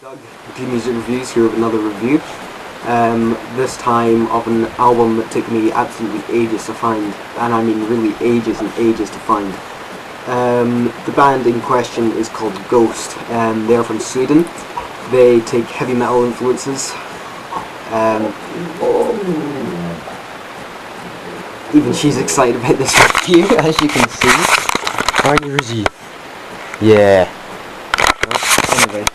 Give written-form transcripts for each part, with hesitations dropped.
Doug, D Music Reviews here with another review. This time of an album that took me absolutely ages to find, and I mean really ages and ages to find. The band in question is called Ghost. They're from Sweden. They take heavy metal influences. Even she's excited about this review, as you can see. Aren't you, Rizzy? Yeah. Well, anyway.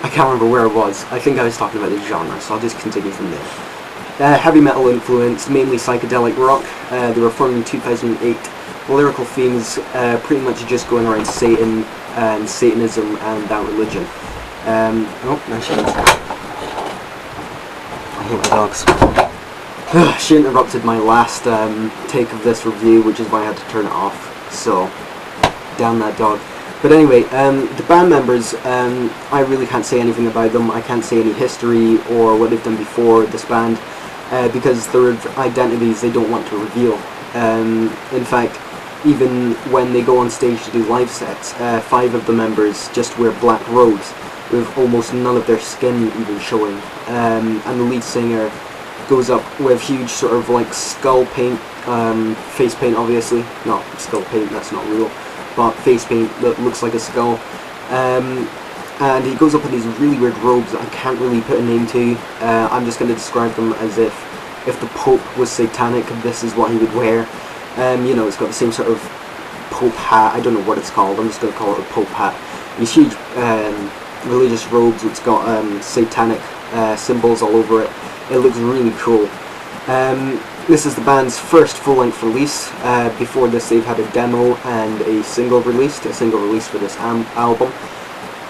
I can't remember where I was. I think I was talking about the genre, so I'll just continue from there. Heavy metal influence, mainly psychedelic rock. They were formed in 2008. Lyrical themes pretty much just going around Satan and Satanism and that religion. Oh, no, she didn't. I hate my dogs. She interrupted my last take of this review, which is why I had to turn it off. So, damn that dog. But anyway, the band members, I really can't say anything about them. I can't say any history or what they've done before this band, because their identities they don't want to reveal. In fact, even when they go on stage to do live sets, 5 of the members just wear black robes, with almost none of their skin even showing. And the lead singer goes up with huge sort of like skull paint, face paint obviously, not skull paint, that's not real, but face paint that looks like a skull. And he goes up in these really weird robes that I can't really put a name to. I'm just going to describe them as if the Pope was satanic, this is what he would wear. You know, it's got the same sort of Pope hat, I don't know what it's called, I'm just going to call it a Pope hat. These huge religious robes, it's got satanic symbols all over it. It looks really cool. This is the band's first full-length release. Before this they've had a demo and a single release for this album.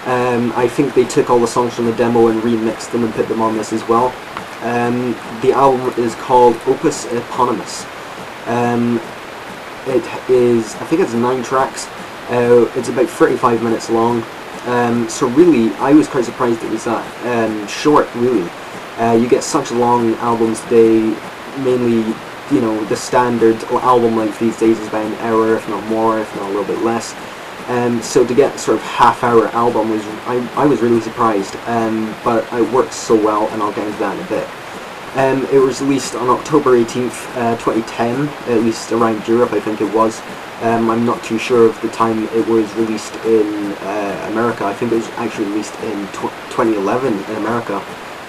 I think they took all the songs from the demo and remixed them and put them on this as well. The album is called Opus Eponymous. It is, I think it's 9 tracks. It's about 35 minutes long. So really, I was quite surprised it was that short, really. You get such long albums today, mainly, you know, the standard album length these days is about an hour, if not more, if not a little bit less. So to get sort of half-hour album was, I was really surprised, but it works so well, and I'll get into that in a bit. It was released on October 18th, 2010, at least around Europe, I think it was. I'm not too sure of the time it was released in America. I think it was actually released in 2011 in America,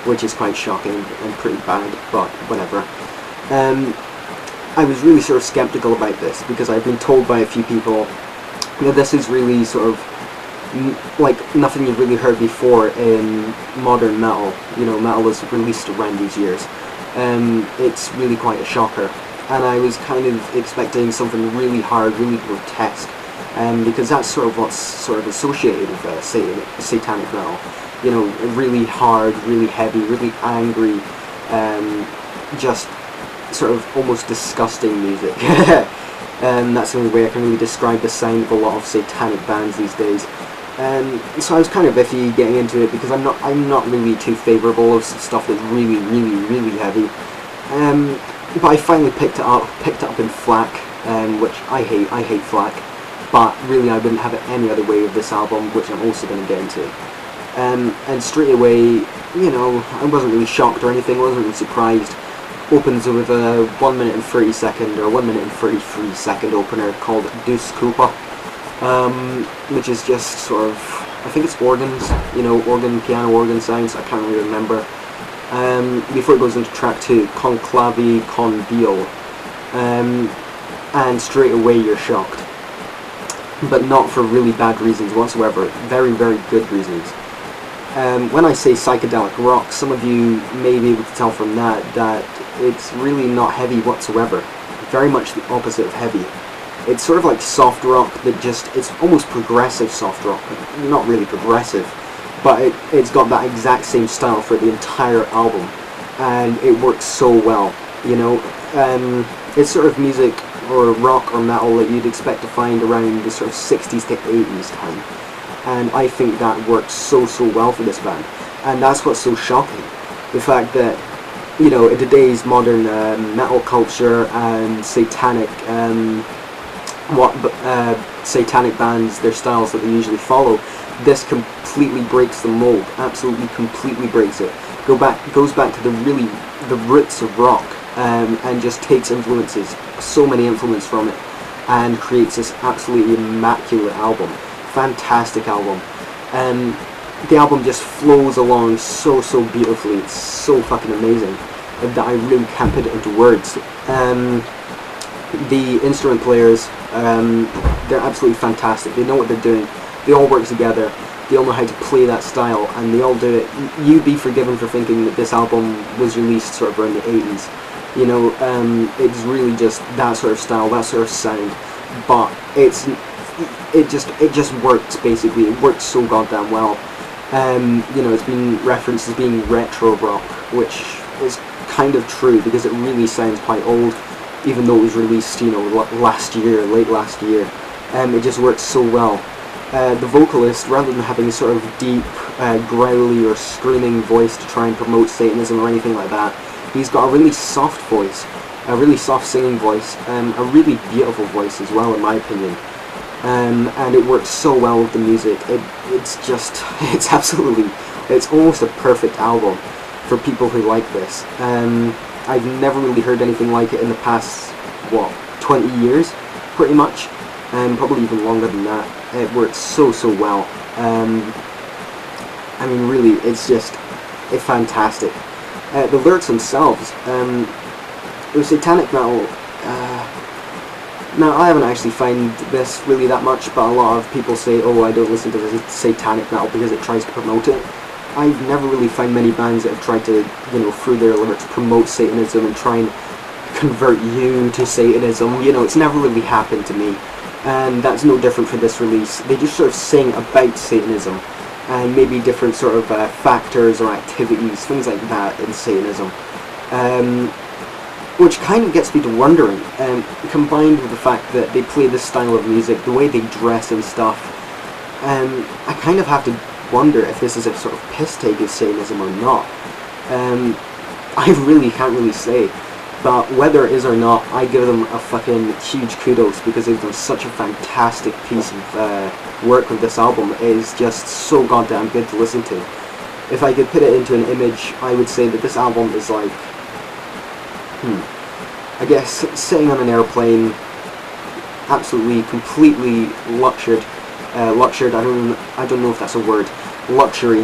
which is quite shocking and pretty bad, but whatever. I was really sort of skeptical about this, because I've been told by a few people that this is really sort of like nothing you've really heard before in modern metal. You know, metal was released around these years. It's really quite a shocker. And I was kind of expecting something really hard, really grotesque, because that's sort of what's sort of associated with satanic metal. You know, really hard, really heavy, really angry, just sort of almost disgusting music. That's the only way I can really describe the sound of a lot of satanic bands these days. So I was kind of iffy getting into it, because I'm not really too favourable of stuff that's really, really, really heavy. But I finally picked it up in flak, which I hate flak, but really I wouldn't have it any other way with this album, which I'm also going to get into. And straight away, you know, I wasn't really shocked or anything, I wasn't really surprised. Opens with a 1 minute and 30 second, or 1 minute and 33 second opener called Dus Culpa, which is just sort of, I think it's organs, you know, piano organ sounds, I can't really remember. Before it goes into track 2, Conclavi con Dio, and straight away you're shocked, but not for really bad reasons whatsoever, very, very good reasons. When I say psychedelic rock, some of you may be able to tell from that it's really not heavy whatsoever, very much the opposite of heavy. It's sort of like soft rock that just, it's almost progressive soft rock, not really progressive, but it's got that exact same style for the entire album, and it works so well, you know. It's sort of music or rock or metal that you'd expect to find around the sort of 60s to 80s time, and I think that works so well for this band, and that's what's so shocking, the fact that, you know, in today's modern metal culture and satanic satanic bands, their styles that they usually follow. This completely breaks the mold, absolutely completely breaks it. Goes back to the roots of rock, and just takes influences, so many influences from it, and creates this absolutely immaculate album. Fantastic album. The album just flows along so beautifully. It's so fucking amazing that I really can't put it into words. The instrument players, they're absolutely fantastic. They know what they're doing. They all work together. They all know how to play that style, and they all do it. You'd be forgiven for thinking that this album was released sort of around the 80s. You know, it's really just that sort of style, that sort of sound. But it just works, basically. It works so goddamn well. You know, it's been referenced as being retro rock, which is kind of true because it really sounds quite old, even though it was released, you know, last year, late last year. It just works so well. The vocalist, rather than having a sort of deep, growly or screaming voice to try and promote Satanism or anything like that, he's got a really soft voice, a really soft singing voice, a really beautiful voice as well, in my opinion. And it works so well with the music. It's almost a perfect album for people who like this. I've never really heard anything like it in the past, 20 years, pretty much, and probably even longer than that. It works so well. I mean, really, it's fantastic. The lyrics themselves, with satanic metal, now I haven't actually found this really that much, but a lot of people say, oh, I don't listen to this satanic metal because it tries to promote it. I've never really found many bands that have tried to, you know, through their lyrics promote Satanism and try and convert you to Satanism. You know, it's never really happened to me. And that's no different for this release. They just sort of sing about Satanism and maybe different sort of factors or activities, things like that in Satanism. Which kind of gets me to wondering, combined with the fact that they play this style of music, the way they dress and stuff, I kind of have to wonder if this is a sort of piss take of Satanism or not. I really can't really say, but whether it is or not, I give them a fucking huge kudos because they've done such a fantastic piece of work with this album. It is just so goddamn good to listen to. If I could put it into an image, I would say that this album is like, I guess sitting on an airplane, absolutely, completely luxured. I don't know if that's a word. Luxury.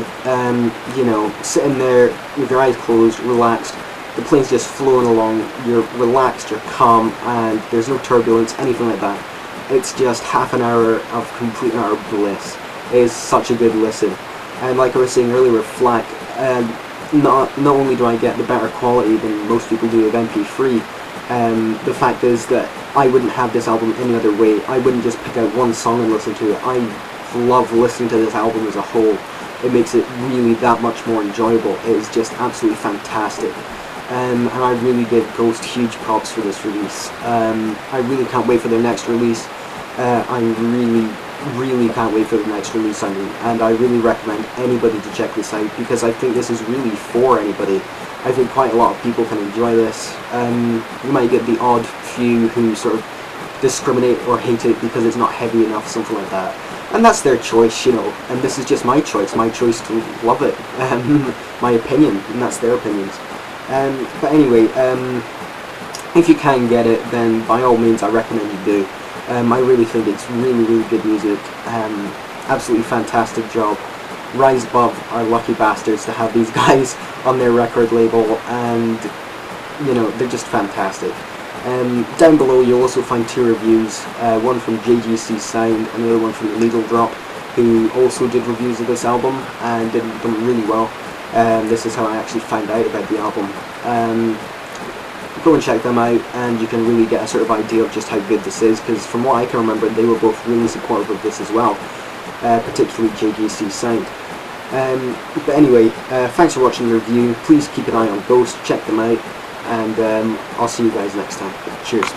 You know, sitting there with your eyes closed, relaxed. The plane's just flowing along. You're relaxed, you're calm, and there's no turbulence, anything like that. It's just half an hour of complete and utter bliss. It is such a good listen. And like I was saying earlier with FLAC, not only do I get the better quality than most people do of MP3, the fact is that I wouldn't have this album any other way. I wouldn't just pick out one song and listen to it. I love listening to this album as a whole. It makes it really that much more enjoyable. It is just absolutely fantastic. And I really give Ghost huge props for this release. I really can't wait for their next release. I really can't wait for the next release, and I really recommend anybody to check this out because I think this is really for anybody. I think quite a lot of people can enjoy this. You might get the odd few who sort of discriminate or hate it because it's not heavy enough, something like that. And that's their choice, you know, and this is just my choice to love it, my opinion, and that's their opinions. But anyway, if you can get it, then by all means I recommend you do. I really think it's really good music. Absolutely fantastic job. Rise above our lucky bastards to have these guys on their record label, and you know, they're just fantastic. Down below you'll also find two reviews, one from JGC Sound and the other one from Legal Drop, who also did reviews of this album and did them really well. This is how I actually found out about the album. Go and check them out and you can really get a sort of idea of just how good this is, because from what I can remember they were both really supportive of this as well, particularly JGC Sound. But anyway, thanks for watching the review. Please keep an eye on Ghost, check them out, and I'll see you guys next time. Cheers.